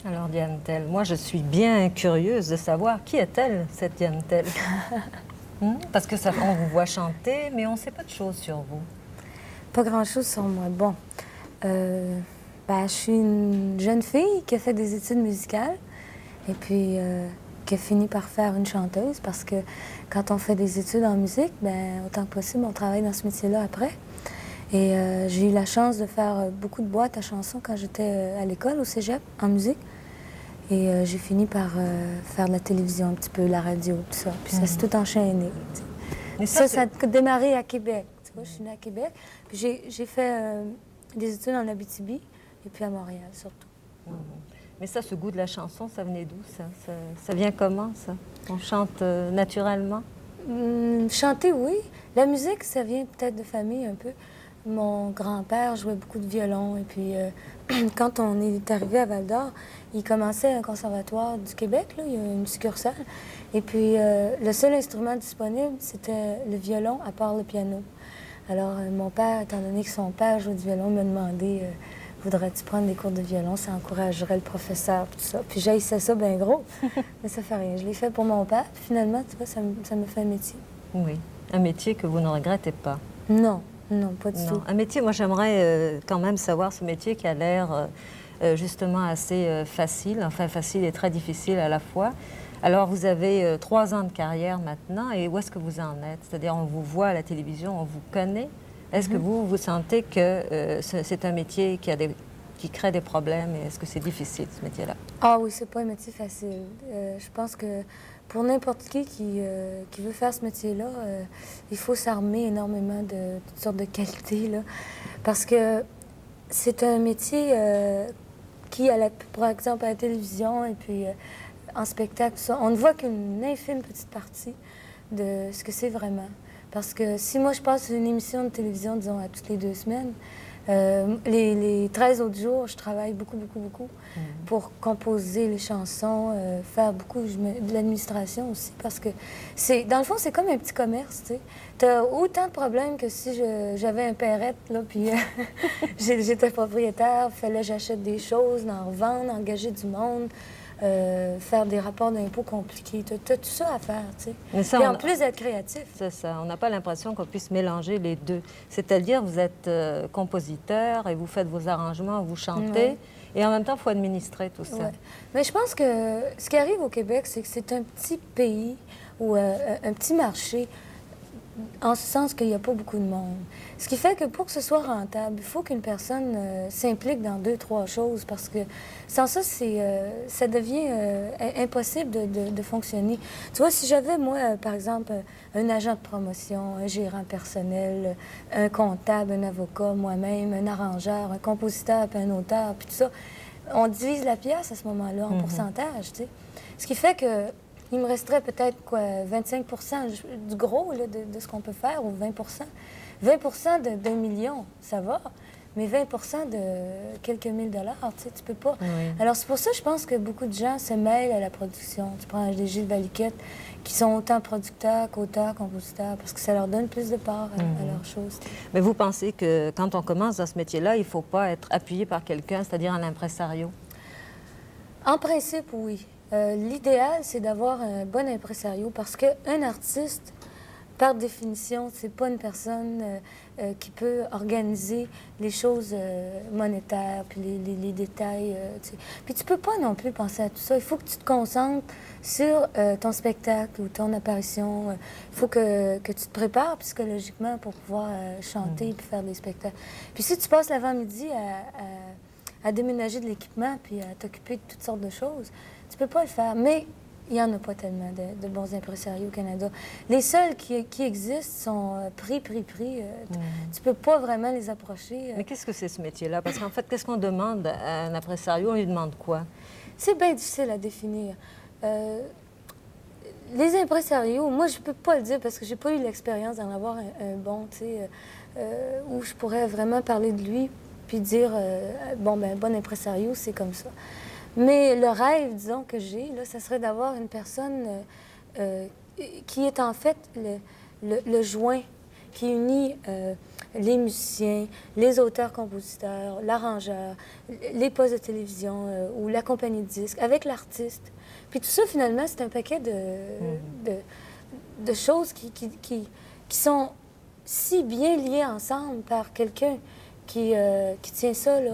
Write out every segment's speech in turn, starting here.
Alors, Diane Tell, moi, je suis bien curieuse de savoir qui est-elle, cette Diane Tell? Parce que on vous voit chanter, mais on ne sait pas de choses sur vous. Pas grand-chose sur moi. Bon, je suis une jeune fille qui a fait des études musicales et puis qui a fini par faire une chanteuse parce que quand on fait des études en musique, autant que possible, on travaille dans ce métier-là après. Et j'ai eu la chance de faire beaucoup de boîtes à chansons quand j'étais à l'école, au cégep, en musique. Et j'ai fini par faire de la télévision un petit peu, la radio, tout ça. Puis ça s'est tout enchaîné. Mais ça a démarré à Québec. Tu vois, je suis née à Québec. Puis j'ai fait des études en Abitibi et puis à Montréal, surtout. Mais ça, ce goût de la chanson, ça venait d'où, ça? Ça vient comment, ça? On chante naturellement? Chanter, oui. La musique, ça vient peut-être de famille un peu. Mon grand-père jouait beaucoup de violon. Et puis, quand on est arrivé à Val-d'Or, il commençait un conservatoire du Québec, là, il y a une succursale. Et puis, le seul instrument disponible, c'était le violon, à part le piano. Alors, mon père, étant donné que son père jouait du violon, m'a demandé voudrais-tu prendre des cours de violon? Ça encouragerait le professeur, tout ça. Puis, j'haïssais ça bien gros, mais ça fait rien. Je l'ai fait pour mon père. Puis, finalement, tu vois, ça me fait un métier. Oui, un métier que vous ne regrettez pas. Non. Non, pas du tout. Un métier, moi j'aimerais quand même savoir ce métier qui a l'air justement assez facile, enfin facile et très difficile à la fois. Alors vous avez 3 ans de carrière maintenant et où est-ce que vous en êtes? C'est-à-dire on vous voit à la télévision, on vous connaît. Est-ce que vous sentez que c'est un métier qui crée des problèmes et est-ce que c'est difficile ce métier-là? Ah oui, c'est pas un métier facile. Je pense que pour n'importe qui veut faire ce métier-là, il faut s'armer énormément de toutes sortes de qualités, là. Parce que c'est un métier qui, par exemple, à la télévision et puis en spectacle, tout ça, on ne voit qu'une infime petite partie de ce que c'est vraiment. Parce que si moi, je passe une émission de télévision, disons, à toutes les 2 semaines, les 13 autres jours, je travaille beaucoup pour composer les chansons, faire beaucoup de l'administration aussi, parce que dans le fond, c'est comme un petit commerce, tu sais. T'as autant de problèmes que si j'avais un perrette, là, puis j'étais propriétaire, fallait que j'achète des choses, en revendre, engager du monde, faire des rapports d'impôts compliqués. T'as tout ça à faire, tu sais. Et en plus d'être créatif. C'est ça. On n'a pas l'impression qu'on puisse mélanger les deux. C'est-à-dire, vous êtes compositeur et vous faites vos arrangements, vous chantez, et en même temps, il faut administrer tout ça. Ouais. Mais je pense que ce qui arrive au Québec, c'est que c'est un petit pays ou un petit marché, en ce sens qu'il n'y a pas beaucoup de monde. Ce qui fait que pour que ce soit rentable, il faut qu'une personne s'implique dans 2, 3 choses, parce que sans ça, ça devient impossible de fonctionner. Tu vois, si j'avais, moi, par exemple, un agent de promotion, un gérant personnel, un comptable, un avocat, moi-même, un arrangeur, un compositeur, puis un auteur, puis tout ça, on divise la pièce à ce moment-là en pourcentage, tu sais. Ce qui fait que il me resterait peut-être, 25 du gros là, de ce qu'on peut faire, ou 20 20 d'1 million, ça va, mais 20 de quelques mille dollars, tu sais, tu peux pas. Oui. Alors, c'est pour ça, je pense que beaucoup de gens se mêlent à la production. Tu prends des Gilles Valiquette, qui sont autant producteurs qu'auteurs, compositeurs, parce que ça leur donne plus de part à leurs choses. Mais vous pensez que quand on commence dans ce métier-là, il ne faut pas être appuyé par quelqu'un, c'est-à-dire un impresario? En principe, oui. L'idéal, c'est d'avoir un bon impresario parce qu'un artiste, par définition, c'est pas une personne qui peut organiser les choses monétaires, puis les détails. Tu sais. Puis tu peux pas non plus penser à tout ça. Il faut que tu te concentres sur ton spectacle ou ton apparition. Il faut que tu te prépares psychologiquement pour pouvoir chanter puis faire des spectacles. Puis si tu passes l'avant-midi à déménager de l'équipement puis à t'occuper de toutes sortes de choses, tu peux pas le faire. Mais il n'y en a pas tellement de bons impresarios au Canada. Les seuls qui existent sont pris. Tu peux pas vraiment les approcher. Mais qu'est-ce que c'est ce métier-là? Parce qu'en fait, qu'est-ce qu'on demande à un impresario? On lui demande quoi? C'est bien difficile à définir. Les impresarios, moi, je peux pas le dire parce que j'ai pas eu l'expérience d'en avoir un bon, tu sais, où je pourrais vraiment parler de lui puis dire, un bon impresario, c'est comme ça. Mais le rêve, disons, que j'ai, là, ça serait d'avoir une personne qui est en fait le joint qui unit les musiciens, les auteurs-compositeurs, l'arrangeur, les postes de télévision ou la compagnie de disques, avec l'artiste. Puis tout ça, finalement, c'est un paquet de choses qui sont si bien liées ensemble par quelqu'un qui tient ça là,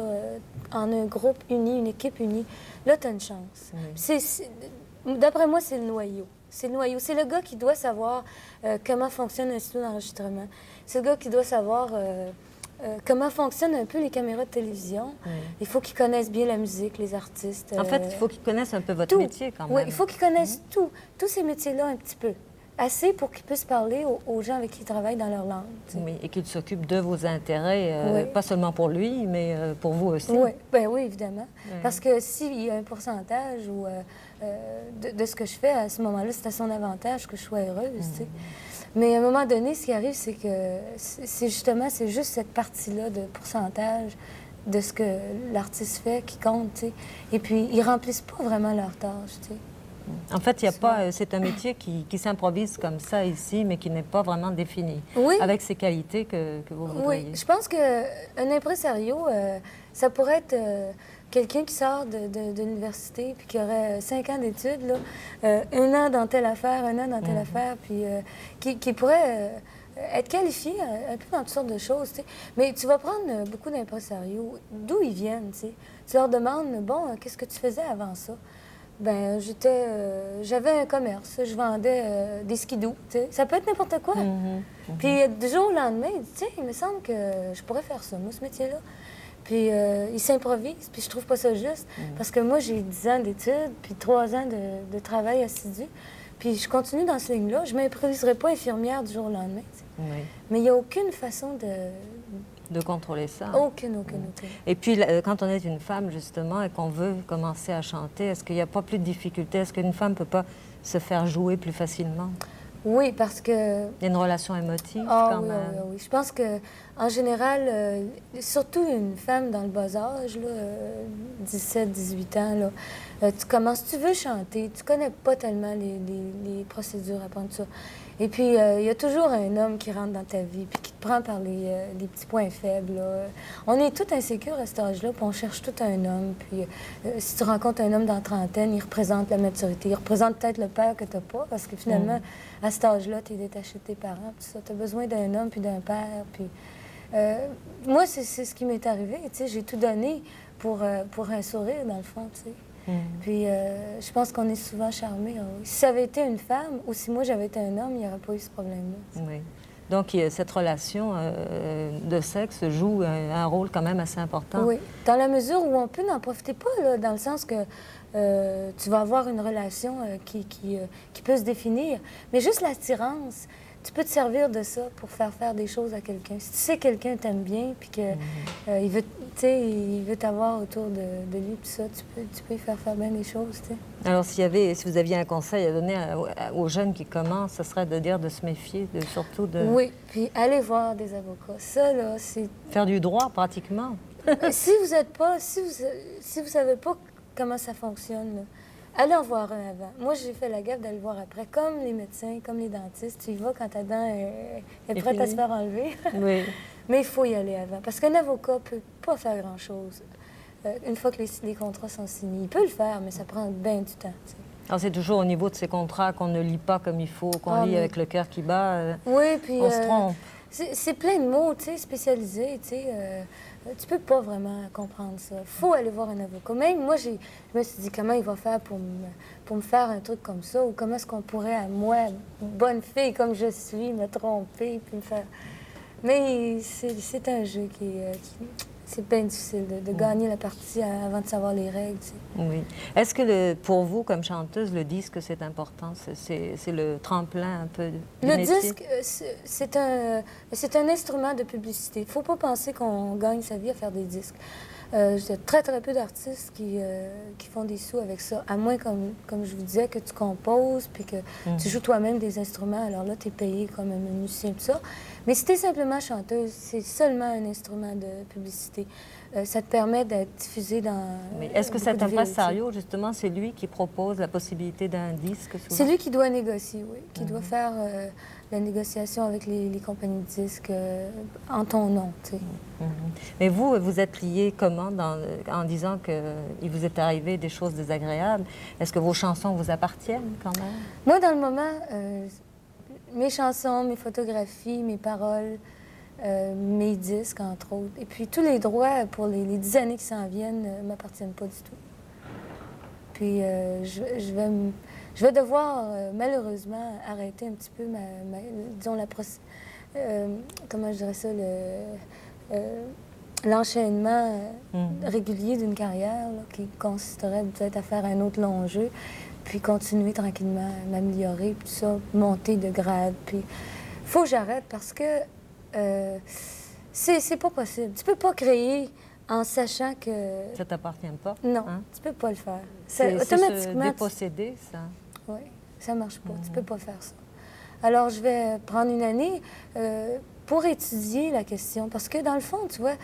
en un groupe uni, une équipe unie. Là, tu as une chance. D'après moi, c'est le noyau. C'est le noyau. C'est le gars qui doit savoir comment fonctionne un studio d'enregistrement. C'est le gars qui doit savoir comment fonctionnent un peu les caméras de télévision. Il faut qu'ils connaissent bien la musique, les artistes. En fait, il faut qu'ils connaissent un peu votre métier quand même. Oui, il faut qu'ils connaissent tous ces métiers-là un petit peu. Assez pour qu'ils puissent parler aux gens avec qui ils travaillent dans leur langue. Oui, et qu'ils s'occupent de vos intérêts, pas seulement pour lui, mais pour vous aussi. Oui, ben oui, évidemment. Parce que s'il y a un pourcentage de ce que je fais, à ce moment-là, c'est à son avantage que je sois heureuse, tu sais. Mais à un moment donné, ce qui arrive, c'est que c'est juste cette partie-là de pourcentage de ce que l'artiste fait qui compte, tu sais. Et puis, ils remplissent pas vraiment leur tâche, tu sais. En fait, il y a pas. C'est un métier qui s'improvise comme ça ici, mais qui n'est pas vraiment défini. Oui. Avec ces qualités que vous voudriez. Oui, je pense qu'un impresario, ça pourrait être quelqu'un qui sort de l'université puis qui aurait 5 ans d'études, là, 1 an dans telle affaire, 1 an dans telle affaire, puis qui pourrait être qualifié un peu dans toutes sortes de choses, tu sais. Mais tu vas prendre beaucoup d'impresarios, d'où ils viennent, tu sais. Tu leur demandes, bon, qu'est-ce que tu faisais avant ça? Ben j'avais un commerce, je vendais des skidoo, tu sais. Ça peut être n'importe quoi. Puis du jour au lendemain, il dit, tiens, il me semble que je pourrais faire ça, moi, ce métier-là. Puis il s'improvise, puis je trouve pas ça juste. Parce que moi, j'ai 10 ans d'études, puis 3 ans de travail assidu. Puis je continue dans cette ligne-là. Je m'improviserai pas infirmière du jour au lendemain, tu sais. Mais il n'y a aucune façon de contrôler ça. Aucune. Et puis, quand on est une femme, justement, et qu'on veut commencer à chanter, est-ce qu'il n'y a pas plus de difficultés? Est-ce qu'une femme ne peut pas se faire jouer plus facilement? Oui, parce que... Il y a une relation émotive, quand même. Oui. Je pense qu'en général, surtout une femme dans le bas âge, 17, 18 ans, là, tu commences, tu veux chanter, tu connais pas tellement les procédures à prendre ça. Et puis, il y a toujours un homme qui rentre dans ta vie puis qui te prend par les petits points faibles, là. On est tous insécures à cet âge-là, puis on cherche tout un homme. Puis, si tu rencontres un homme dans la trentaine, il représente la maturité. Il représente peut-être le père que tu n'as pas, parce que finalement, à cet âge-là, tu es détaché de tes parents, puis ça. Tu as besoin d'un homme puis d'un père. Puis, moi, c'est ce qui m'est arrivé. Tu sais, j'ai tout donné pour un sourire, dans le fond, tu sais. Puis je pense qu'on est souvent charmés. Si ça avait été une femme ou si moi j'avais été un homme, il n'y aurait pas eu ce problème-là. Oui. Donc cette relation de sexe joue un rôle quand même assez important. Oui, dans la mesure où on peut n'en profiter pas, là, dans le sens que tu vas avoir une relation qui peut se définir. Mais juste l'attirance, tu peux te servir de ça pour faire des choses à quelqu'un. Si tu sais que quelqu'un t'aime bien puis que il veut t'avoir autour de lui, tout ça, tu peux y faire bien des choses, tu sais. Alors, si vous aviez un conseil à donner aux jeunes qui commencent, ce serait de dire de se méfier, surtout de... Oui, puis aller voir des avocats. Ça, là, c'est... Faire du droit, pratiquement. Si vous savez pas comment ça fonctionne, là, allez en voir un avant. Moi, j'ai fait la gaffe d'aller voir après. Comme les médecins, comme les dentistes, tu y vas quand ta dent est prête à se faire enlever. Oui. Mais il faut y aller avant. Parce qu'un avocat peut pas faire grand-chose. Une fois que les contrats sont signés, il peut le faire, mais ça prend bien du temps. T'sais. Alors, c'est toujours au niveau de ces contrats qu'on ne lit pas comme il faut, qu'on lit avec le cœur qui bat. Oui, puis... on se trompe. C'est plein de mots, tu sais, spécialisés, tu sais. Tu peux pas vraiment comprendre ça. Il faut aller voir un avocat. Même moi, je me suis dit, comment il va faire pour me faire un truc comme ça? Ou comment est-ce qu'on pourrait, moi, bonne fille comme je suis, me tromper puis me faire... Mais c'est un jeu c'est bien difficile de gagner la partie avant de savoir les règles. Tu sais. Oui. Est-ce que pour vous, comme chanteuse, le disque, c'est important? C'est le tremplin un peu du métier? Disque, c'est un instrument de publicité. Il ne faut pas penser qu'on gagne sa vie à faire des disques. Il y a très, très peu d'artistes qui font des sous avec ça. À moins, comme je vous disais, que tu composes puis que tu joues toi-même des instruments. Alors là, tu es payé comme un musicien, tout ça. Mais si tu es simplement chanteuse, c'est seulement un instrument de publicité. Ça te permet d'être diffusé dans... Mais est-ce que cet impresario, justement, c'est lui qui propose la possibilité d'un disque? C'est lui qui doit négocier, oui. Qui doit faire la négociation avec les compagnies de disques en ton nom, tu sais. Mais vous êtes lié comment en disant qu'il vous est arrivé des choses désagréables? Est-ce que vos chansons vous appartiennent quand même? Moi, dans le moment, mes chansons, mes photographies, mes paroles, mes disques, entre autres, et puis tous les droits pour les 10 années qui s'en viennent ne m'appartiennent pas du tout. Puis je vais devoir, malheureusement, arrêter un petit peu disons, comment je dirais ça, l'enchaînement régulier d'une carrière là, qui consisterait peut-être à faire un autre long jeu, puis continuer tranquillement à m'améliorer, puis tout ça, monter de grade. Puis faut que j'arrête parce que c'est pas possible. Tu peux pas créer en sachant que... Ça t'appartient pas? Non, hein? tu peux pas le faire. C'est automatiquement... se déposséder, ça? Oui, ça marche pas. Tu peux pas faire ça. Alors, je vais prendre une année pour étudier la question. Parce que, dans le fond, tu vois,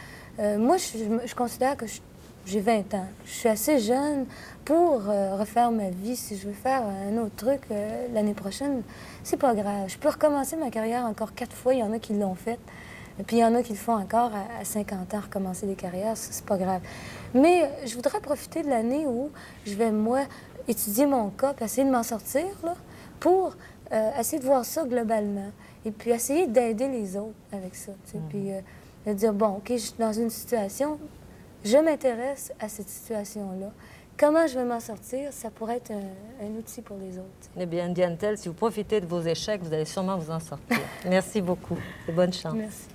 moi, je considère que j'ai 20 ans. Je suis assez jeune pour refaire ma vie. Si je veux faire un autre truc l'année prochaine, c'est pas grave. Je peux recommencer ma carrière encore 4 fois. Il y en a qui l'ont fait. Et puis, il y en a qui le font encore à 50 ans, recommencer des carrières. C'est pas grave. Mais je voudrais profiter de l'année où je vais, moi, étudier mon cas, puis essayer de m'en sortir, là, pour essayer de voir ça globalement. Et puis, essayer d'aider les autres avec ça. Tu sais. Puis, de dire, bon, OK, je suis dans une situation, je m'intéresse à cette situation-là. Comment je vais m'en sortir, ça pourrait être un outil pour les autres. Eh bien, Diane Tell, si vous profitez de vos échecs, vous allez sûrement vous en sortir. Merci beaucoup et bonne chance. Merci.